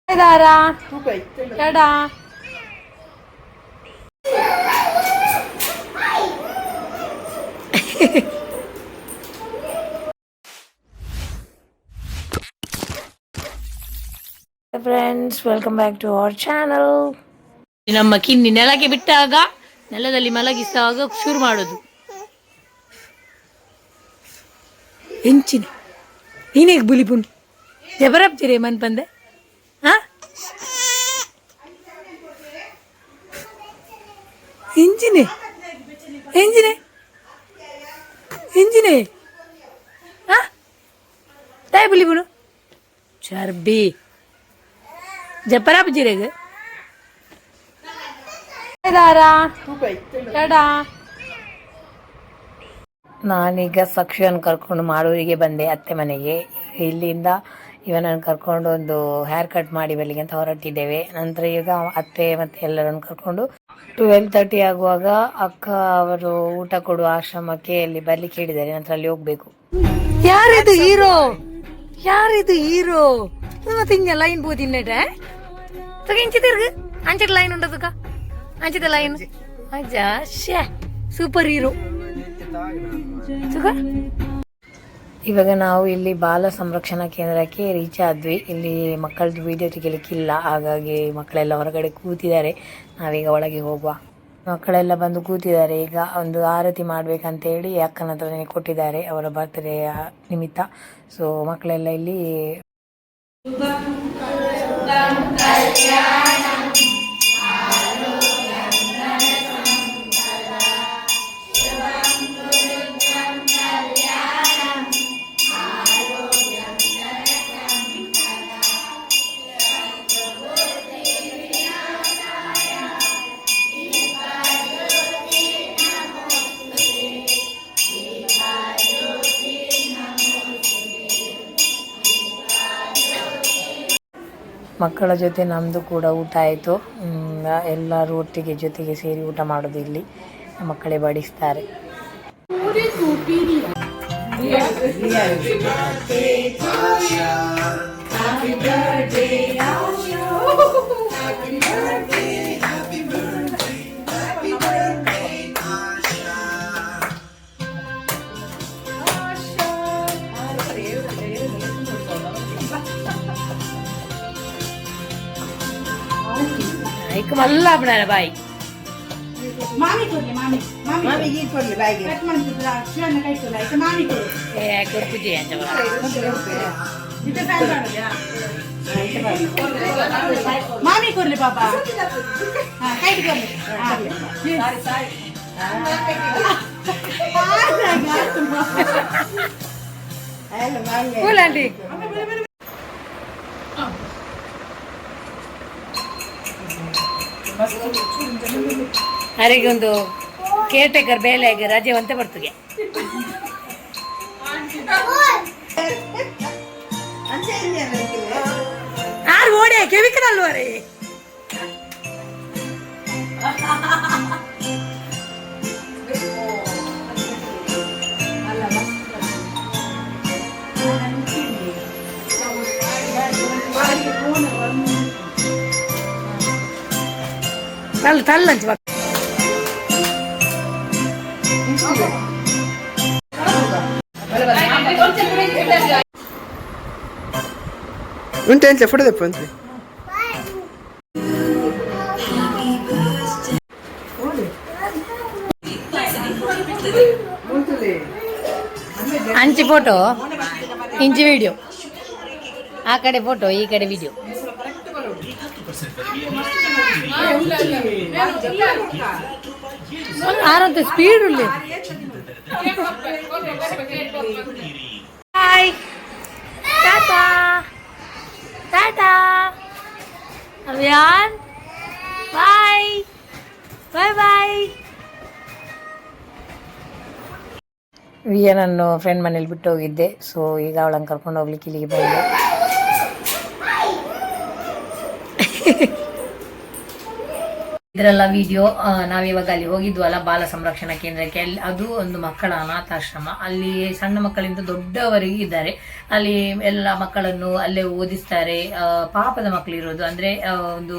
Dara, tada. Friends, welcome back to our channel. ನಮ್ಮ ಕಿನ್ನಿ ನೆಲಕ್ಕೆ ಬಿಟ್ಟಾಗ ನೆಲದಲ್ಲಿ ಮಲಗಿಸುವಾಗ ಶುರು ಮಾಡೋದು. ಎಂಚಿನ ನೀನೇಗೆ ಬುಲಿಪುನ್ ಜಬರಬ್ಜಿರೆ ಮನ್ ಬಂದೆ ಹಾ ಎಂಜಿನೆ ಎಂಜಿನೆ ಎಂಜಿನೆ ಹಾ ತಾಯಿ ಬುಲಿಪುನು ಚರ್ಬಿ ಜಬರಬ್ಜಿರೆಗೆ ನಾನೀಗ ಸಕ್ಷನ್ ಕರ್ಕೊಂಡು ಮಾಡೂರಿಗೆ ಬಂದೆ ಅತ್ತೆ ಮನೆಗೆ. ಇಲ್ಲಿಂದ ಇವನನ್ನು ಕರ್ಕೊಂಡು ಒಂದು ಹೇರ್ ಕಟ್ ಮಾಡಿ ಬಲ್ಲಿಗೆ ಅಂತ ಹೊರಟಿದ್ದೇವೆ. ನಂತರ ಈಗ ಅತ್ತೆ ಮತ್ತೆ ಎಲ್ಲರನ್ನು ಕರ್ಕೊಂಡು 12:30 ಆಗುವಾಗ ಅಕ್ಕ ಅವರು ಊಟ ಕೊಡುವ ಆಶ್ರಮಕ್ಕೆ ಅಲ್ಲಿ ಬರ್ಲಿಕ್ಕೆ ಹೇಳಿದ್ದಾರೆ. ನಂತರ ಅಲ್ಲಿ ಹೋಗ್ಬೇಕು. ಯಾರಿದು ಹೀರೋ ಮತ್ತೆ ಹಿಂಗೆ ಲೈನ್ ಬೋದಿನ್ನೆಟ ಇಂಚಿ ತಿರ್ಗು ಅಂಚಿದ ಲೈನ್ ಉಂಟದಕ್ಕ ಅಂಚಿದ ಲೈನ್ ಅಜ್ಜಾ ಶ್ಯಾ ಸೂಪರ್ ಹೀರೋ. ಇವಾಗ ನಾವು ಇಲ್ಲಿ ಬಾಲ ಸಂರಕ್ಷಣಾ ಕೇಂದ್ರಕ್ಕೆ ರೀಚ್ ಆದ್ವಿ. ಇಲ್ಲಿ ಮಕ್ಕಳದ್ದು ವಿಡಿಯೋ ತೆಗಿಲಿಕ್ಕಿಲ್ಲ, ಹಾಗಾಗಿ ಮಕ್ಕಳೆಲ್ಲ ಹೊರಗಡೆ ಕೂತಿದ್ದಾರೆ. ನಾವೀಗ ಒಳಗೆ ಹೋಗುವ. ಮಕ್ಕಳೆಲ್ಲ ಬಂದು ಕೂತಿದ್ದಾರೆ. ಈಗ ಒಂದು ಆರತಿ ಮಾಡ್ಬೇಕಂತೇಳಿ ಅಕ್ಕನ ಹತ್ರನೇ ಕೊಟ್ಟಿದ್ದಾರೆ ಅವರ ಬರ್ತ್ಡೇ ನಿಮಿತ್ತ. ಸೊ ಮಕ್ಕಳೆಲ್ಲ ಇಲ್ಲಿ ಮಕ್ಕಳ ಜೊತೆ ನಮ್ಮದು ಕೂಡ ಊಟ ಆಯಿತು. ಎಲ್ಲರೂ ಒಟ್ಟಿಗೆ ಜೊತೆಗೆ ಸೇರಿ ಊಟ ಮಾಡೋದು. ಇಲ್ಲಿ ಮಕ್ಕಳೇ ಬಡಿಸ್ತಾರೆ. ಮಲ್ಲ ಬಿಡ ಬಾಯಿ ಮಾಮಿ ಕೊಡ್ಲಿ ಮಾಮಿ ಮಾಮಿ ಮಾಮಿಗೆ ಕೊಡ್ಲಿ ಬಾಯಿಗೆ ಕಟ್ ಮಾಡ್ತಿದ್ರ ಶಿವಣ್ಣ ಕೈ ಕೊಡ್ಲಿ ಆಯ್ತಾ ಮಾಮಿ ಕೊಡು ಕೊಡ್ಪುಜಿ ಅಂತ ಇದು ಫ್ಯಾನ್ ಮಾಮಿ ಕೊಡ್ಲಿ ಪಾಪ ಹಾ ಕೈ ಕೊಡ್ಲಿ ಸಾರಿ ಸಾರಿ ಹಲೋ ಮಾಮಿ ಕೂಲಂಡಿ ಅವರಿಗೆ ಒಂದು ಕೇರ್ ಟೇಕರ್ ಬೇಲೆಗೆ ರಜೆ ಅಂತ ಬರ್ತದೆ. ಯಾರು ಓಡೆ ಕೆವಿಕನಲ್ವರೇ ತಲ್ಲ ತಲ್ಲಂಚ unten se fuera de puente ಅಂಚಿ ಫೋಟೋ ಇಂಚಿ ವಿಡಿಯೋ ಆ ಕಡೆ ಫೋಟೋ ಈ ಕಡೆ ವಿಡಿಯೋ ಆರಂತ ಸ್ಪೀಡ್ ಉಳ್ಳಿ ಬಾಯ್ ಟಾಟಾ ಟಾಟಾ ಅಭಿಯಾನ್ ಬಾಯ್ ಬಾಯ್ ಬಾಯ್. ವಿಯನನ್ನು ಫ್ರೆಂಡ್ ಮನೇಲಿ ಬಿಟ್ಟು ಹೋಗಿದ್ದೆ. ಸೊ ಈಗ ಅವಳನ್ನು ಕರ್ಕೊಂಡು ಹೋಗ್ಲಿಕ್ಕೆ ಇಲ್ಲಿಗೆ ಬಂದೆ. ಇದರೆಲ್ಲ ವಿಡಿಯೋ ನಾವಿವಾಗ ಅಲ್ಲಿ ಹೋಗಿದ್ವಲ್ಲ ಬಾಲ ಸಂರಕ್ಷಣಾ ಕೇಂದ್ರಕ್ಕೆ, ಅಲ್ಲಿ ಅದು ಒಂದು ಮಕ್ಕಳ ಅನಾಥಾಶ್ರಮ. ಅಲ್ಲಿ ಸಣ್ಣ ಮಕ್ಕಳಿಂದ ದೊಡ್ಡವರಿಗೆ ಇದ್ದಾರೆ. ಅಲ್ಲಿ ಎಲ್ಲ ಮಕ್ಕಳನ್ನು ಅಲ್ಲೇ ಓದಿಸ್ತಾರೆ. ಪಾಪದ ಮಕ್ಕಳಿರೋದು ಅಂದ್ರೆ ಒಂದು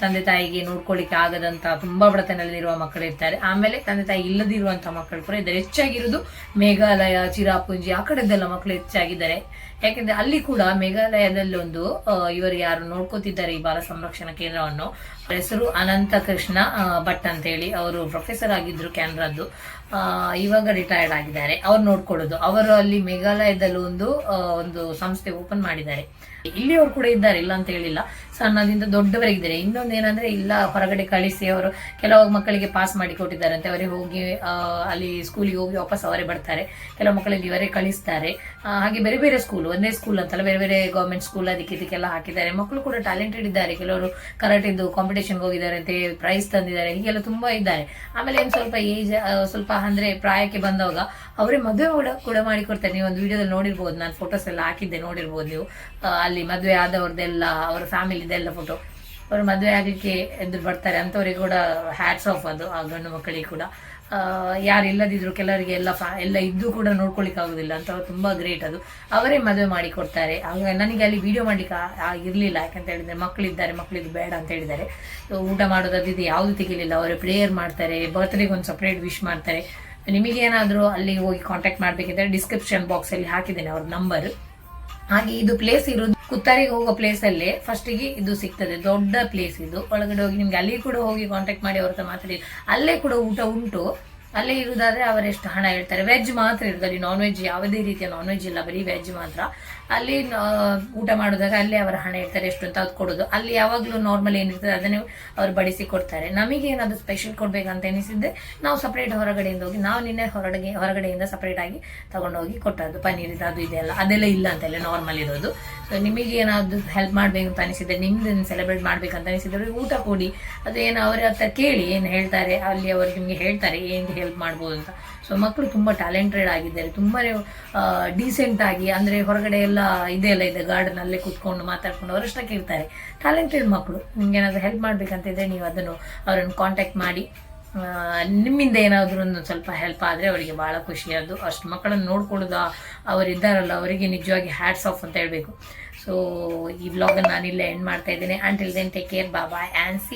ತಂದೆ ತಾಯಿಗೆ ನೋಡ್ಕೊಳ್ಳಿಕ್ಕೆ ಆಗದಂತ ತುಂಬಾ ಬಡತನದಲ್ಲಿರುವ ಮಕ್ಕಳು ಇರ್ತಾರೆ. ಆಮೇಲೆ ತಂದೆ ತಾಯಿ ಇಲ್ಲದಿರುವಂತಹ ಮಕ್ಕಳು ಕೂಡ ಇದ್ದಾರೆ. ಹೆಚ್ಚಾಗಿರುವುದು ಮೇಘಾಲಯ, ಚಿರಾಪುಂಜಿ ಆ ಕಡೆದೆಲ್ಲ ಮಕ್ಕಳು ಹೆಚ್ಚಾಗಿದ್ದಾರೆ. ಯಾಕೆಂದ್ರೆ ಅಲ್ಲಿ ಕೂಡ ಮೇಘಾಲಯದಲ್ಲಿ ಒಂದು ಇವರು ಯಾರು ನೋಡ್ಕೋತಿದ್ದಾರೆ ಈ ಬಾಲ ಸಂರಕ್ಷಣಾ ಕೇಂದ್ರವನ್ನು, ಹೆಸರು ಅನಂತ ಕೃಷ್ಣ ಭಟ್ ಅಂತ ಹೇಳಿ. ಅವರು ಪ್ರೊಫೆಸರ್ ಆಗಿದ್ರು ಕ್ಯಾನ್ರಾದ್ದು. ಇವಾಗ ರಿಟೈರ್ಡ್ ಆಗಿದ್ದಾರೆ. ಅವ್ರು ನೋಡ್ಕೊಳ್ಳೋದು. ಅವರು ಅಲ್ಲಿ ಮೇಘಾಲಯದಲ್ಲಿ ಒಂದು ಸಂಸ್ಥೆ ಓಪನ್ ಮಾಡಿದ್ದಾರೆ. ಇಲ್ಲಿಯವರು ಕೂಡ ಇದ್ದಾರೆ, ಇಲ್ಲ ಅಂತ ಹೇಳಿಲ್ಲ. ಸಣ್ಣದಿಂದ ದೊಡ್ಡವರಿಗಿದ್ದಾರೆ. ಇನ್ನೊಂದೇನಂದ್ರೆ ಇಲ್ಲ ಹೊರಗಡೆ ಕಳಿಸಿ ಅವರು ಕೆಲವು ಮಕ್ಕಳಿಗೆ ಪಾಸ್ ಮಾಡಿ ಕೊಟ್ಟಿದ್ದಾರಂತೆ. ಅವರೇ ಹೋಗಿ ಅಲ್ಲಿ ಸ್ಕೂಲಿಗೆ ಹೋಗಿ ವಾಪಸ್ ಅವರೇ ಬರ್ತಾರೆ. ಕೆಲವು ಮಕ್ಕಳಿಗೆ ಇವರೇ ಕಳಿಸ್ತಾರೆ. ಹಾಗೆ ಬೇರೆ ಬೇರೆ ಸ್ಕೂಲ್, ಒಂದೇ ಸ್ಕೂಲ್ ಅಂತಲ್ಲ, ಬೇರೆ ಬೇರೆ ಗೌರ್ಮೆಂಟ್ ಸ್ಕೂಲ್ ಇದಕ್ಕೆಲ್ಲ ಹಾಕಿದ್ದಾರೆ. ಮಕ್ಕಳು ಕೂಡ ಟ್ಯಾಲೆಂಟೆಡ್ ಇದ್ದಾರೆ. ಕೆಲವರು ಕರಾಟೆದು ಕಾಂಪಿಟೇಷನ್ಗೆ ಹೋಗಿದ್ದಾರೆ ಅಂತೆ, ಪ್ರೈಸ್ ತಂದಿದ್ದಾರೆ. ಹೀಗೆಲ್ಲ ತುಂಬಾ ಇದ್ದಾರೆ. ಆಮೇಲೆ ಏನು ಸ್ವಲ್ಪ ಏಜ್ ಸ್ವಲ್ಪ ಅಂದ್ರೆ ಪ್ರಾಯಕ್ಕೆ ಬಂದವಾಗ ಅವರೇ ಮದುವೆ ಕೂಡ ಮಾಡಿಕೊಡ್ತಾರೆ. ನೀವು ಒಂದು ವಿಡಿಯೋದಲ್ಲಿ ನೋಡಿರ್ಬೋದು, ನಾನು ಫೋಟೋಸ್ ಎಲ್ಲ ಹಾಕಿದ್ದೆ, ನೋಡಿರ್ಬೋದು ನೀವು. ಅಲ್ಲಿ ಮದುವೆ ಆದವ್ರದ್ದೆಲ್ಲ ಅವರ ಫ್ಯಾಮಿಲಿದೆಲ್ಲ ಫೋಟೋ. ಅವರು ಮದುವೆ ಆಗಲಿಕ್ಕೆ ಎದ್ದು ಬರ್ತಾರೆ ಅಂತವರಿಗೆ ಕೂಡ ಹ್ಯಾಟ್ಸ್ ಆಫ್ ಅದು. ಆ ಗಂಡು ಮಕ್ಕಳಿಗೆ ಕೂಡ ಯಾರು ಇಲ್ಲದಿದ್ರು ಕೆಲವರಿಗೆ ಎಲ್ಲ ಇದ್ದು ಕೂಡ ನೋಡ್ಕೊಳಿಕ್ ಆಗುದಿಲ್ಲ ಅಂತ ತುಂಬಾ ಗ್ರೇಟ್ ಅದು. ಅವರೇ ಮದುವೆ ಮಾಡಿ ಕೊಡ್ತಾರೆ. ಆಗ ನನಗೆ ಅಲ್ಲಿ ವಿಡಿಯೋ ಮಾಡ್ಲಿಕ್ಕೆ ಇರ್ಲಿಲ್ಲ. ಯಾಕಂತ ಹೇಳಿದ್ರೆ ಮಕ್ಕಳಿದ್ದಾರೆ, ಮಕ್ಕಳಿಗೆ ಬೇಡ ಅಂತ ಹೇಳಿದ್ದಾರೆ. ಊಟ ಮಾಡೋದು ಇದು ಯಾವುದು ತೆಗಿಲಿಲ್ಲ. ಅವರೇ ಪ್ರೇಯರ್ ಮಾಡ್ತಾರೆ, ಬರ್ತ್ಡೇಗೆ ಒಂದು ಸಪ್ರೇಟ್ ವಿಶ್ ಮಾಡ್ತಾರೆ. ನಿಮಗೇನಾದರೂ ಅಲ್ಲಿ ಹೋಗಿ ಕಾಂಟ್ಯಾಕ್ಟ್ ಮಾಡ್ಬೇಕಿದ್ರೆ ಡಿಸ್ಕ್ರಿಪ್ಷನ್ ಬಾಕ್ಸ್ ಅಲ್ಲಿ ಹಾಕಿದ್ದೇನೆ ಅವ್ರ ನಂಬರ್. ಹಾಗೆ ಇದು ಪ್ಲೇಸ್ ಇರೋದು ಕುತ್ತಾರಿಗೆ ಹೋಗೋ ಪ್ಲೇಸ್ ಅಲ್ಲೇ ಫಸ್ಟಿಗೆ ಇದು ಸಿಗ್ತದೆ. ದೊಡ್ಡ ಪ್ಲೇಸ್ ಇದು. ಒಳಗಡೆ ಹೋಗಿ ನಿಮ್ಗೆ ಅಲ್ಲಿ ಕೂಡ ಹೋಗಿ ಕಾಂಟ್ಯಾಕ್ಟ್ ಮಾಡಿ ಅವ್ರ ಹತ್ರ ಮಾತಾಡಿ. ಅಲ್ಲೇ ಕೂಡ ಊಟ ಉಂಟು. ಅಲ್ಲೇ ಇರುವುದಾದ್ರೆ ಅವರೆಷ್ಟು ಹಣ ಹೇಳ್ತಾರೆ. ವೆಜ್ ಮಾತ್ರ ಇರೋದು ಅಲ್ಲಿ, ನಾನ್ ವೆಜ್ ಯಾವುದೇ ರೀತಿಯ ನಾನ್ ವೆಜ್ ಇಲ್ಲ, ಬರೀ ವೆಜ್ ಮಾತ್ರ. ಅಲ್ಲಿ ಊಟ ಮಾಡೋದಾಗ ಅಲ್ಲೇ ಅವರ ಹಣ ಹೇಳ್ತಾರೆ ಎಷ್ಟು ಅಂತ ಅದು ಕೊಡೋದು. ಅಲ್ಲಿ ಯಾವಾಗಲೂ ನಾರ್ಮಲ್ ಏನಿರ್ತದೆ ಅದನ್ನೇ ಅವ್ರು ಬಡಿಸಿ ಕೊಡ್ತಾರೆ. ನಮಗೆ ಏನಾದರೂ ಸ್ಪೆಷಲ್ ಕೊಡ್ಬೇಕಂತ ಎನಿಸಿದ್ರೆ ನಾವು ಸಪ್ರೇಟ್ ಹೊರಗಡೆಯಿಂದ ಹೋಗಿ, ನಾವು ನಿನ್ನೆ ಹೊರಗಡೆಯಿಂದ ಸಪ್ರೇಟ್ ಆಗಿ ತಗೊಂಡೋಗಿ ಕೊಟ್ಟದ್ದು. ಪನ್ನೀರ್ ಇದು ಅದು ಇದೆಲ್ಲ ಅದೆಲ್ಲ ಇಲ್ಲ ಅಂತಲ್ಲ, ನಾರ್ಮಲ್ ಇರೋದು. ಸೊ ನಿಮಗೆ ಏನಾದ್ರು ಹೆಲ್ಪ್ ಮಾಡ್ಬೇಕು ಅಂತ ಅನಿಸಿದ್ರೆ, ನಿಮ್ದು ಸೆಲೆಬ್ರೇಟ್ ಮಾಡ್ಬೇಕಂತ ಅನಿಸಿದ್ರೆ ಊಟ ಕೊಡಿ. ಅದೇನು ಅವರ ಹತ್ರ ಕೇಳಿ ಏನು ಹೇಳ್ತಾರೆ. ಅಲ್ಲಿ ಅವರು ನಿಮಗೆ ಹೇಳ್ತಾರೆ ಏನು ಹೆಲ್ಪ್ ಮಾಡ್ಬೋದು ಅಂತ. ಸೊ ಮಕ್ಕಳು ತುಂಬ ಟ್ಯಾಲೆಂಟೆಡ್ ಆಗಿದ್ದಾರೆ. ತುಂಬಾ ಡೀಸೆಂಟ್ ಆಗಿ, ಅಂದರೆ ಹೊರಗಡೆ ಎಲ್ಲ ಇದೆ ಗಾರ್ಡನ್ ಅಲ್ಲೇ ಕೂತ್ಕೊಂಡು ಮಾತಾಡ್ಕೊಂಡು ಅವರಷ್ಟಕ್ಕೆ ಇರ್ತಾರೆ. ಟ್ಯಾಲೆಂಟೆಡ್ ಮಕ್ಕಳು. ನಿಮ್ಗೆ ಏನಾದರೂ ಹೆಲ್ಪ್ ಮಾಡ್ಬೇಕಂತಿದ್ರೆ ನೀವು ಅವರನ್ನು ಕಾಂಟ್ಯಾಕ್ಟ್ ಮಾಡಿ. ನಿಮ್ಮಿಂದ ಏನಾದರೂ ಒಂದು ಸ್ವಲ್ಪ ಹೆಲ್ಪ್ ಆದರೆ ಅವರಿಗೆ ಭಾಳ ಖುಷಿಯಾದ್ದು. ಅಷ್ಟು ಮಕ್ಕಳನ್ನು ನೋಡ್ಕೊಳ್ಳೋದು ಅವರಿದ್ದಾರಲ್ಲ, ಅವರಿಗೆ ನಿಜವಾಗಿ ಹ್ಯಾಟ್ಸ್ ಆಫ್ ಅಂತ ಹೇಳಬೇಕು. ಸೊ ಈ ವ್ಲಾಗನ್ನು ನಾನಿಲ್ಲೇ ಎಂಡ್ ಮಾಡ್ತಾ ಇದ್ದೇನೆ. Until then take care, bye and C.